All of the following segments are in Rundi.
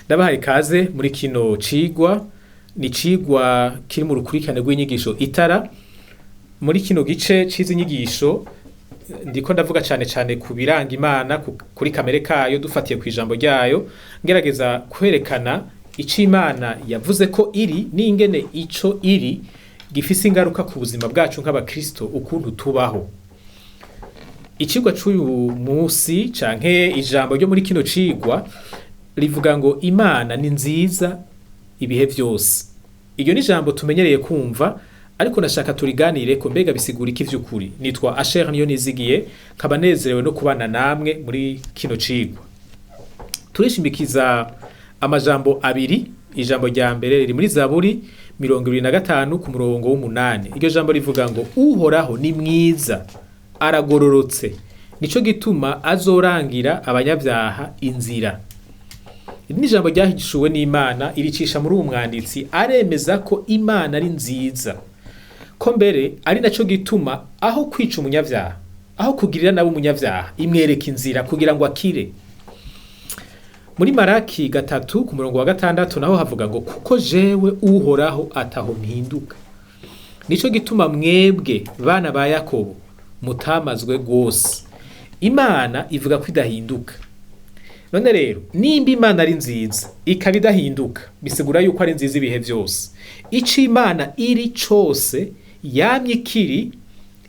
ndabahaye ikaze muri kino cigwa. Ni cigwa kiri mu rukurikirane rw'inyigisho itara. Muri kino gice c'izi nyigisho ndiko ndavuga cane ku biranga Imana, kuri kamere kayo, dufatiye kw'ijambo ryayo, ngerageza kwerekana ico Imana yavuze ko iri n'ingene ico iri gifise ingaruka ku buzima bwacu nk'abakristo, ukuntu tubaho. Icigwa c'uyu musi canke ijambo ryo muri kino cigwa rivuga ngo Imana ni nziza ibihe vyose. Iryo ni ijambo tumenyereye kumva, ariko nashaka turiganire ko mbega bisigura iki vy'ukuri. Nitwa Asher Niyonizigiye, nkaba nezerewe no kubana namwe muri kino cigwa. Turishimikiza amajambo abiri. Ijambo rya mbere riri muri Zaburi 25 ku murongo w'8. Iryo jambo rivuga ngo Uhoraho ni mwiza, aragororotse, nico gituma azorangira abanyabyaha inzira. Iri ni ijambo ryahishuwe n'Imana, iricisha muri uwo mwanditsi aremeza ko Imana ari nziza, ko mbere ari naco gituma aho kwica umunyabyaha, aho kugirira nabo umunyabyaha, imwereka inzira kugira ngo akire. Muri Maraki 3 ku murongo wa 6 naho havuga ngo kuko jewe Uhoraho ataho mpinduka, nico gituma mwebwe bana ba Yakobo mutamazwe gose. Imana ivuga ko idahinduka. None rero nimba Imana ari nziza ikaba idahinduka, bisigura yuko ari nziza ibihe vyose. Ico Imana iri cose yamye ikiri,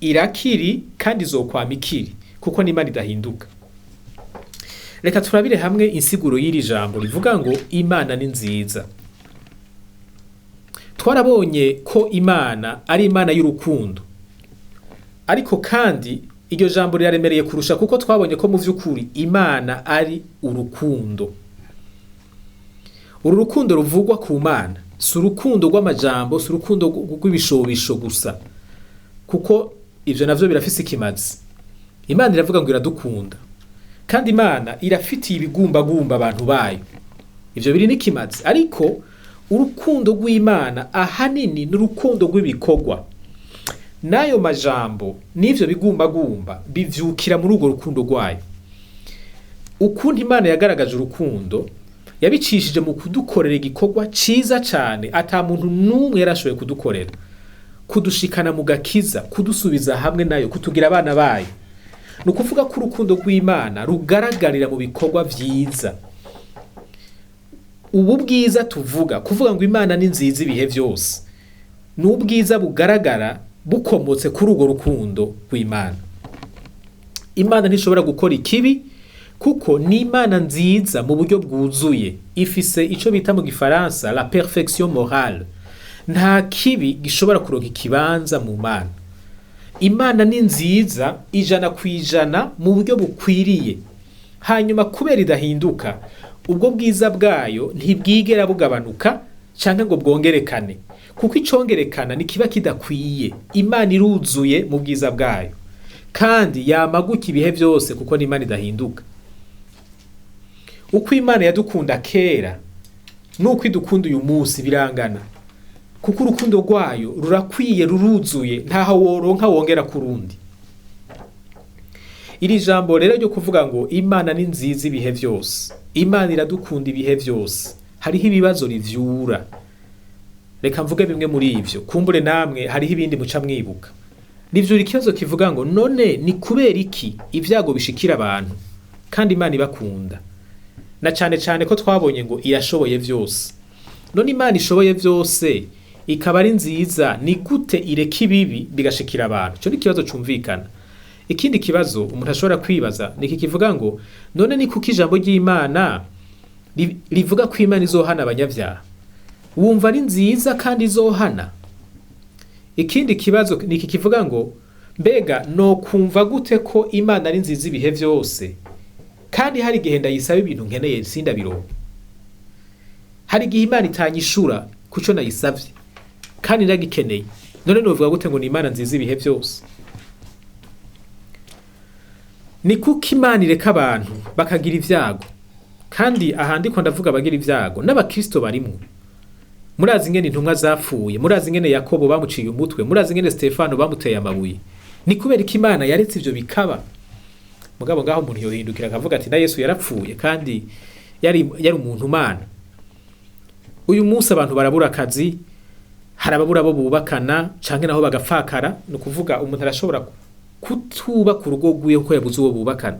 irakiri, kandi izokwama ikiri, kuko n'Imana idahinduka. Reka turabire hamwe insiguro y'iri jambo rivuga ngo Imana ni nziza. Twarabonye ko Imana ari Imana y'urukundo, ariko kandi iryo jambo riraremereye kurusha, kuko twabonye ko mu vy'ukuri Imana ari urukundo. Uru rukundo ruvugwa ku Mana si urukundo rw'amajambo, si urukundo rw'ibishobisho gusa, kuko ivyo navyo birafise ikimazi. Imana iravuga ngo iradukunda, kandi Imana irafitiye ibigumbagumba abantu bayo, ivyo biri n'ikimazi. Ariko urukundo rw'Imana ahanini ni urukundo rw'ibikorwa. Nayo majambo n'ivyo bigumbagumba bivyukira muri urwo rukundo rwayo. Ukuntu Imana yagaragaje urukundo, yabicishije mu kudukorera igikorwa ciza cane ata muntu n'umwe yarashoboye kudukorera, kudushikana mu gakiza, kudusubiza hamwe nayo, kutugira abana bayo. Ni ukuvuga ko urukundo rw'Imana rugaragarira mu bikorwa vyiza. Ubu bwiza tuvuga, kuvuga ngo Imana ni nziza ibihe vyose, ni ubwiza bugaragara bukomotse kuri urwo rukundo rw'Imana. Imana ntishobora gukora ikibi, kuko ni Imana nziza mu buryo bwuzuye, ifise ico bita mu gifaransa la perfection morale. Nta kibi gishobora kuronka ikibanza mu Mana. Imana ni nziza 100% mu buryo bukwiriye. Hanyuma kubera idahinduka, ubwo bwiza bwayo ntibwigera bugabanuka canke ngo bwongerekane, kuko icongerekana nikiba kidakwiye. Imana iruzuye mu bwiza bwayo, kandi yamaguka ibihe vyose, kuko n'Imana idahinduka. Uko Imana yadukunda kera nuko idukunda uyu munsi birangana, kuko urukundo rwayo rurakwiye, ruruzuye, ntaho woronka wongera kurundi. Iri jambo rero ryo kuvuga ngo Imana ni nziza ibihe vyose, Imana iradukunda ibihe vyose, hariho ibibazo rivyura. Reka mvuge bimwe muri ivyo, kumbure namwe hariho ibindi muca mwibuka. Rivyura ikibazo kivuga ngo none ni kubera iki ivyago bishikira abantu kandi Imana ibakunda? Na cane ko twabonye ngo irashoboye vyose. None Imana ishoboye vyose ikaba ari nziza, ni gute ireka ibibi bigashikira abantu? Ico ni ikibazo cumvikana. Ikindi kibazo umuntu ashobora kwibaza niki kivuga ngo none ni kuko ijambo ry'Imana rivuga ko Imana izohana abanyavyaha? Wumva ari nziza kandi izohana? Ikindi kibazo niki kivuga ngo mbega no kumva gute ko Imana ari nziza ibihe vyose, kandi hari igihe ndayisaba ibintu nkeneye sindabironke? Hari igihe Imana itanyishura kuco nayisavye kandi ndagikeneye, none novuga gute ngo ni Imana nziza ibihe vyose? Ni kuko Imana ireka abantu bakagira ivyago, kandi ahandi ko ndavuga abagira ivyago n'abakristo barimwo. Murazi ingene intumwa zapfuye, murazi ingene Yakobo bamuciye umutwe, murazi ingene Stefano bamuteye amabuye. Ni kubera ko Imana yaretse ivyo bikaba. Mugabo ngaho umuntu yohindukira akavuga ati na Yesu yarapfuye kandi yari umuntu Mana. uyu munsi abantu barabura akazi, hari ababura bo bubakana canke naho bagapfakara, ni ukuvuga umuntu arashobora kutubaka urugo rwiwe kuko yabuze uwo bubakana,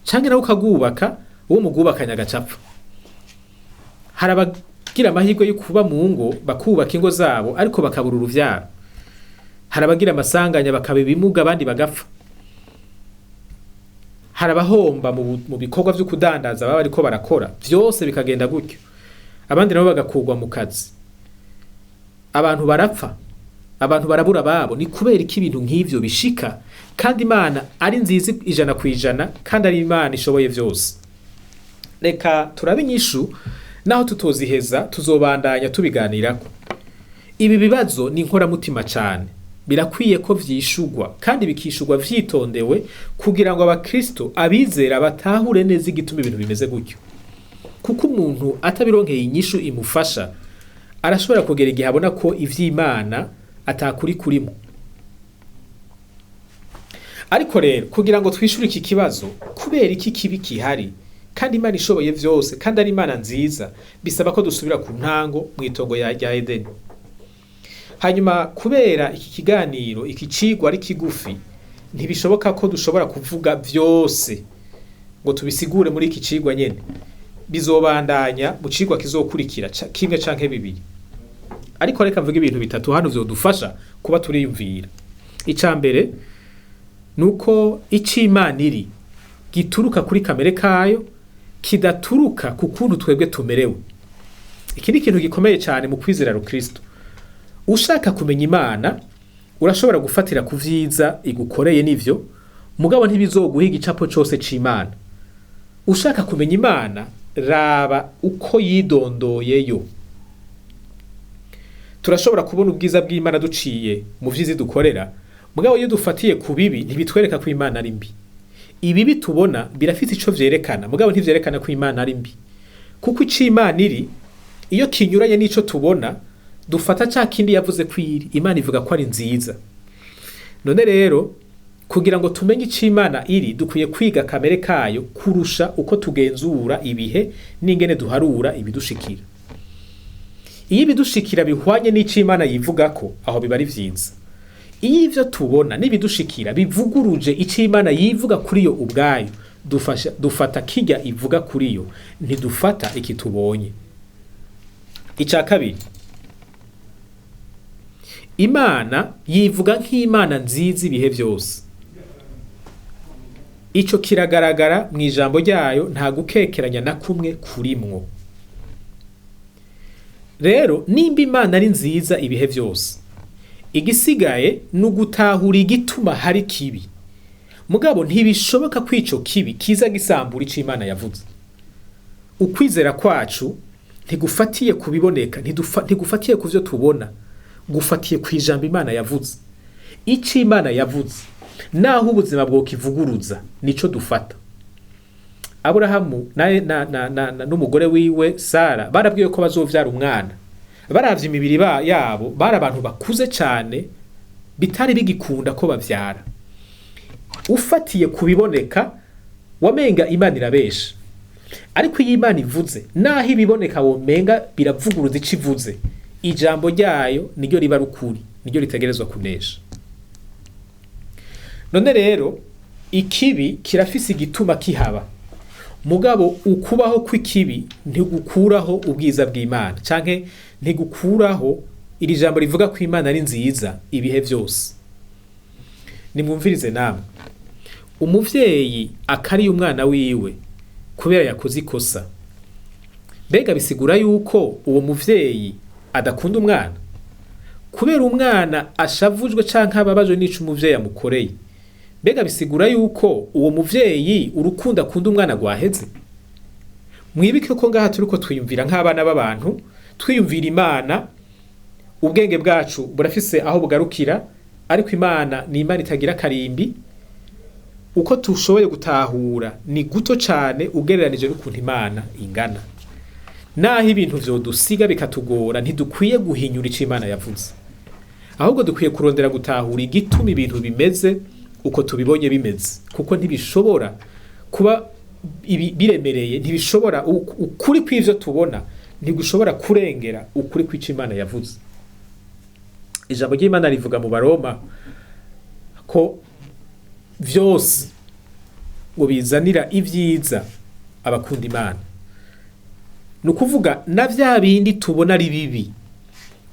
canke nawe ukagubaka uwo mugubakanye agacapfa. Hari abagira amahirwe yo kuba mu ngo bakubaka ingo zabo ariko bakabura uruvyaro. Hari abagira amasanganya bakaba ibimuga abandi bagapfa. Hari abahomba mu bikorwa vyo kudandaza baba bariko barakora, vyose bikagenda gutyo. Abandi nabo bagakugwa mu kazi. Abantu barapfa, abantu barabura babo. Ni kubera iki ibintu nk'ivyo bishika? Kandi Imana ari nziza 100% kandi ari Imana ishoboye vyose. Reka turabe inyishu, naho tutoziheza tuzobandanya tubiganirako. Ibi bibazo ni inkoramutima cane, birakwiye ko vyishugwa kandi bikishugwa vyitondewe kugira ngo abakristo abizera batahure neza igituma ibintu bimeze gutyo. Kuko umuntu atabironkeye inyishu imufasha, arashobora kugera igihe abona ko ivy'Imana atakuri kurimo. Ariko rero kugira ngo twishure iki kibazo, kubera iki kibi kihari kandi Imana ishoboye vyose kandi ari Imana nziza, bisaba ko dusubira ku ntango mw'itongo ya Edeni. Hanyuma kubera iki kiganiro, iki cigwa ari kigufi, ntibishoboka ko dushobora kuvuga vyose ngo tubisigure muri iki cigwa nyene. Bizobandanya mu cigwa kizokurikira kimwe canke bibiri. Ariko reka mvuge ibintu bitatu hano vyodufasha kuba turiyumvira. Icambere nuko ic'Imana iri gituruka kuri kamere kayo, kidaturuka ku kuntu twebwe tumerewe. Iki ni ikintu gikomeye cyane mu kwizera Kristo. Ushaka kumenya Imana, urashobora gufatira ku vyiza igukoreye n'ivyo, mugabo ntibizoguha igicapo cose c'Imana. Ushaka kumenya Imana, raba uko yidondoyeyo. Turashobora kubona ubwiza bw'Imana duciye mu vyizi dukorera, mugabo iyo dufatiye ku bibi ntibitwereka ko Imana ari mbi. Ibibi tubona birafite ico vyerekana, mugabo ntivyerekana ko Imana ari mbi. Kuko ic'Imana iri, iyo kinyuranye n'ico tubona, dufata ca kindi yavuze ko iri. Imana ivuga ko ari nziza. None rero kugira ngo tumenye ic'Imana iri, dukwiye kwiga kamere kayo kurusha uko tugenzura ibihe n'ingene duharura ibidushikira. Iyo ibidushikira bihwanye n'ic'Imana yivugako, aho biba ari vyiza. Iyo ivyo tubona n'ibidushikira bivuguruje ic'Imana yivuga kuri yo ubwayo, dufata kirya ivuga kuri yo, ntidufata iki tubonye. Ica kabiri, Imana yivuga nk'Imana nziza ibihe vyose. Ico kiragaragara mu ijambo ryayo, nta gukekeranya na kumwe kurimwo. Rero nimba Imana ari nziza ibihe vyose, igisigaye n'ugutahura igituma hari kibi. Mugabo ntibishoboka ko ico kibi kiza gisambura ic'Imana yavuze. Ukwizera kwacu ntigufatiye kubiboneka, ntigufatiye ku vyo tubona, gufatiye ku ijambo Imana yavuze. Ic'Imana yavuze, naho ubuzima bwo kivuguruza, nico dufata. Aburahamu n'umugore wiwe Sara barabwiye ko bazovyara umwana. Baravye imibiri yabo, bari abantu bakuze cyane, bitari bigikunda ko bavyara. Ufatiye kubiboneka, wamenga Imana irabesha. Ariko iyo Imana ivuze, naho ibiboneka womenga biravuguruza ico ivuze, ijambo ryayo niryo riba rukuri, niryo ritegerezwa kunesha. None rero ikibi kirafise igituma kihaba, mugabo ukubaho kw'ikibi ntigukuraho ubwiza bw'Imana, canke ntigukuraho iri jambo rivuga ko Imana ari nziza ibihe vyose. Nimwumvirize namwe, umuvyeyi akariye umwana wiwe kubera yakoze ikosa, mbega bisigura yuko uwo muvyeyi adakunda umwana? Kubera umwana ashavujwe canke ababajwe n'ico umuvyeyi amukoreye, mbega bisigura yuko uwo muvyeyi urukundo akunda umwana gwaheze? Mwibike ko ngaha turiko twiyumvira nk'abana b'abantu, twiyumvira Imana, ubwenge bwacu burafise aho bugarukira, ariko Imana ni Imana itagira karimbi. Uko tushoboye gutahura ni guto cane ugereranije n'ukuntu Imana ingana. Naho ibintu vyodusiga bikatugora, ntidukwiye guhinyura ico Imana yavuze, ahubwo dukwiye kurondera gutahura igituma ibintu bimeze uko tubibonye bimeze, kuko ntibishobora kuba biremereye, ntibishobora ukuri kw'ivyo tubona ntigushobora kurengera ukuri kw'ico Imana yavuze. Ijambo ry'Imana rivuga mu Baroma ko vyose ngo bizanira ivyiza abakunda Imana. Nukuvuga na vya bindi tubona ari bibi,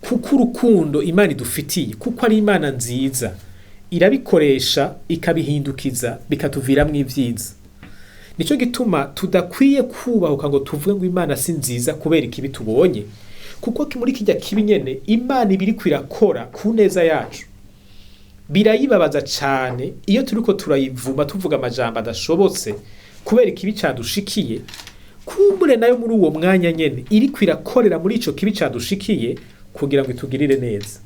kuko urukundo Imana idufitiye, kuko ari Imana nziza, irabikoresha ikabihindukiza bikatuviramwo ivyiza. Nico gituma tudakwiye kubahuka ngo tuvuge ngo Imana si nziza kubera ikibi tubonye, kuko muri kijya kibi nyene Imana ibiri kwirakora ku neza yacu. Birayibabaza cane iyo turiko turayivuma tuvuga amajambo adashobotse kubera ikibi cadushikiye, kumbure nayo muri uwo mwanya nyene iri kwirakorera muri ico kibi cadushikiye kugira ngo itugirire neza.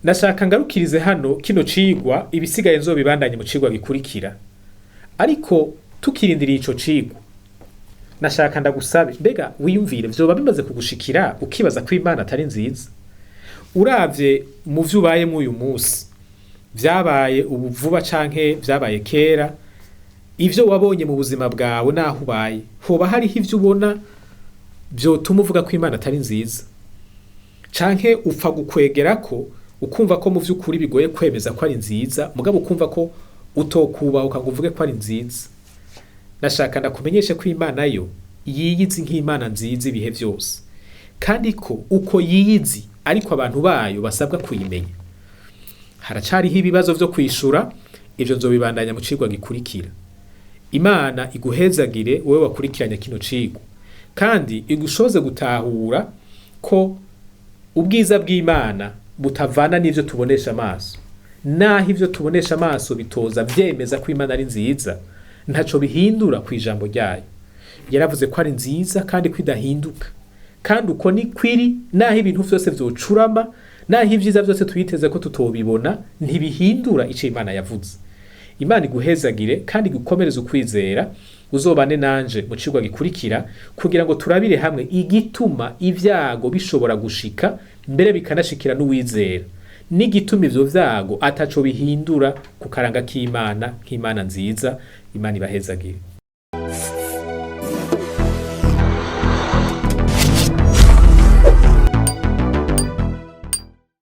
Nashaka ngarukirize hano kino cigwa, ibisigaye nzobibandanye mu cigwa gikurikira. Ariko tukirindiriye ico cigwa, nashaka ndagusabe, mbega wiyumvire vyoba bimaze kugushikira ukibaza ko Imana atari nziza? Uravye mu vyo ubayemwo uyu munsi, vyabaye ubu vuba canke vyabaye kera, ivyo wabonye mu buzima bwawe naho ubaye, hoba hariho ivyo ubona vyotuma uvuga ko Imana atari nziza? Canke upfa gukwegerako ukumva ko mu vy'ukuri bigoye kwemeza ko ari nziza, mugabo ukumva ko utokubahuka ngo uvuge ko ari nziza? Nashaka ndakumenyeshe ko Imana yo yiyizi nk'Imana nziza ibihe vyose, kandi ko uko yiyizi ariko abantu bayo basabwa kuyimenya. Haracariho ibibazo vyo kwishura, ivyo nzobibandanya mu cigwa gikurikira. Imana iguhezagire wewe wakurikiranye kino cigwa, kandi igushoze gutahura ko ubwiza bw'Imana butavana n'ivyo tubonesha amaso. Naho ivyo tubonesha amaso bitoza vyemeza ko Imana ari nziza, ntaco bihindura ku ijambo ryayo. Yaravuze ko ari nziza kandi ko idahinduka, kandi uko ni kwiri. Naho ibintu vyose vyocurama, naho ivyiza vyose tuyiteze ko tutobibona, ntibihindura ico Imana yavuze. Imana iguhezagire kandi gukomereza ukwizera. Uzobane nanje mu cigwa gikurikira kugira ngo turabire hamwe igituma ivyago bishobora gushika, mbere bikanashikira n'uwizera, n'igituma ivyo vyago ataco bihindura ku karanga k'Imana nk'Imana nziza. Imana ibahezagire.